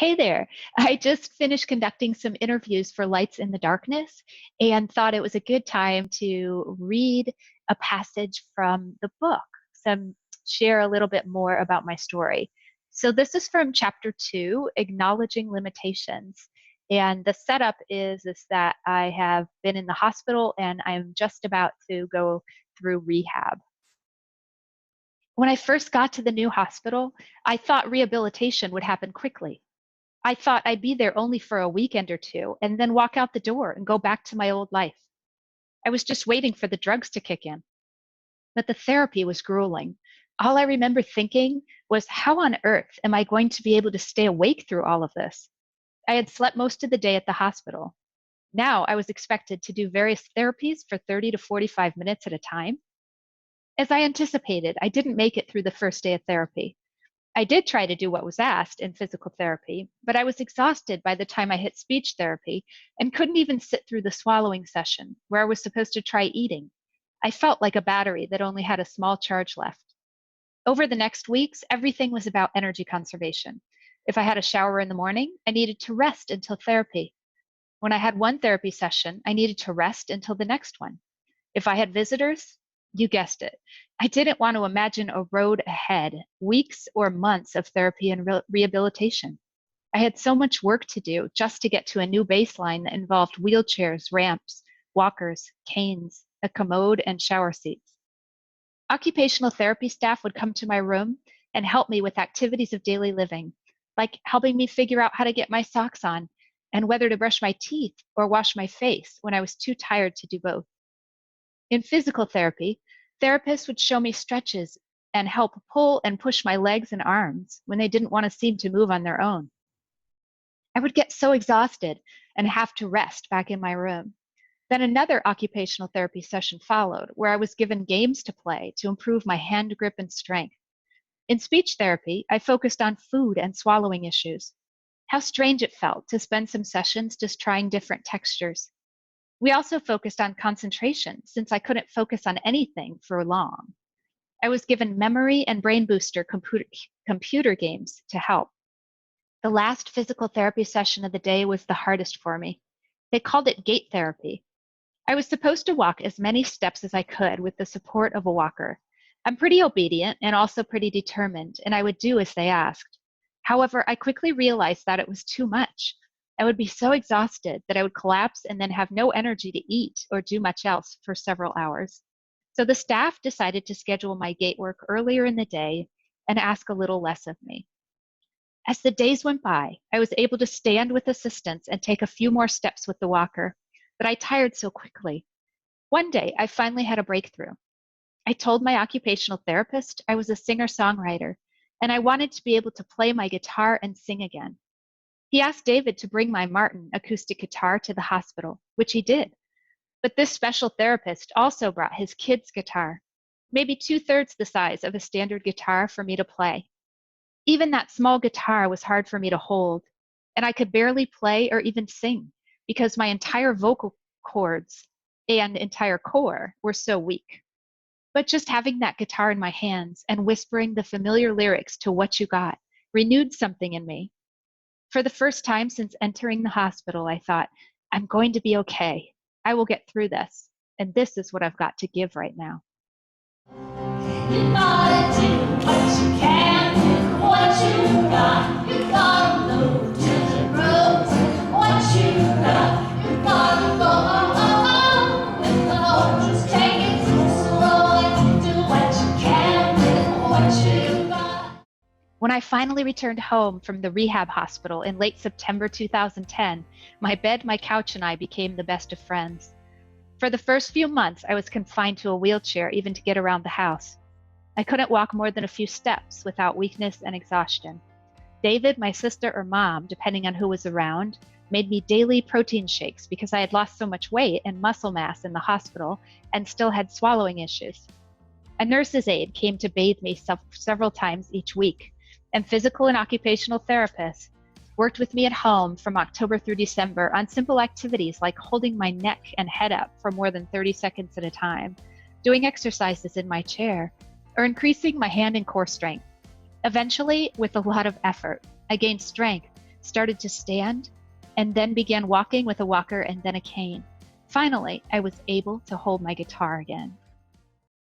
Hey there. I just finished conducting some interviews for Lights in the Darkness and thought it was a good time to read a passage from the book, some share a little bit more about my story. So this is from chapter 2, Acknowledging Limitations. And the setup is that I have been in the hospital and I'm just about to go through rehab. When I first got to the new hospital, I thought rehabilitation would happen quickly. I thought I'd be there only for a weekend or two and then walk out the door and go back to my old life. I was just waiting for the drugs to kick in. But the therapy was grueling. All I remember thinking was, how on earth am I going to be able to stay awake through all of this? I had slept most of the day at the hospital. Now I was expected to do various therapies for 30 to 45 minutes at a time. As I anticipated, I didn't make it through the first day of therapy. I did try to do what was asked in physical therapy, but I was exhausted by the time I hit speech therapy and couldn't even sit through the swallowing session where I was supposed to try eating. I felt like a battery that only had a small charge left. Over the next weeks, everything was about energy conservation. If I had a shower in the morning, I needed to rest until therapy. When I had one therapy session, I needed to rest until the next one. If I had visitors, you guessed it, I didn't want to imagine a road ahead, weeks or months of therapy and rehabilitation. I had so much work to do just to get to a new baseline that involved wheelchairs, ramps, walkers, canes, a commode, and shower seats. Occupational therapy staff would come to my room and help me with activities of daily living, like helping me figure out how to get my socks on and whether to brush my teeth or wash my face when I was too tired to do both. In physical therapy, therapists would show me stretches and help pull and push my legs and arms when they didn't want to seem to move on their own. I would get so exhausted and have to rest back in my room. Then another occupational therapy session followed, where I was given games to play to improve my hand grip and strength. In speech therapy, I focused on food and swallowing issues. How strange it felt to spend some sessions just trying different textures. We also focused on concentration since I couldn't focus on anything for long. I was given memory and brain booster computer games to help. The last physical therapy session of the day was the hardest for me. They called it gait therapy. I was supposed to walk as many steps as I could with the support of a walker. I'm pretty obedient and also pretty determined, and I would do as they asked. However, I quickly realized that it was too much. I would be so exhausted that I would collapse and then have no energy to eat or do much else for several hours. So the staff decided to schedule my gait work earlier in the day and ask a little less of me. As the days went by, I was able to stand with assistance and take a few more steps with the walker, but I tired so quickly. One day, I finally had a breakthrough. I told my occupational therapist I was a singer-songwriter, and I wanted to be able to play my guitar and sing again. He asked David to bring my Martin acoustic guitar to the hospital, which he did. But this special therapist also brought his kid's guitar, maybe 2/3 the size of a standard guitar for me to play. Even that small guitar was hard for me to hold, and I could barely play or even sing because my entire vocal cords and entire core were so weak. But just having that guitar in my hands and whispering the familiar lyrics to What You Got renewed something in me. For the first time since entering the hospital, I thought, I'm going to be okay. I will get through this. And this is what I've got to give right now. You gotta do what you can with what you got. You gotta move to the roots with what you got. You gotta go with the Lord. Just take it slow and do what you can with what you got. When I finally returned home from the rehab hospital in late September 2010, my bed, my couch, and I became the best of friends. For the first few months, I was confined to a wheelchair even to get around the house. I couldn't walk more than a few steps without weakness and exhaustion. David, my sister, or mom, depending on who was around, made me daily protein shakes because I had lost so much weight and muscle mass in the hospital and still had swallowing issues. A nurse's aide came to bathe me several times each week, and physical and occupational therapists worked with me at home from October through December on simple activities like holding my neck and head up for more than 30 seconds at a time, doing exercises in my chair, or increasing my hand and core strength. Eventually, with a lot of effort, I gained strength started to stand, and then began walking with a walker and then a cane. Finally, I was able to hold my guitar again.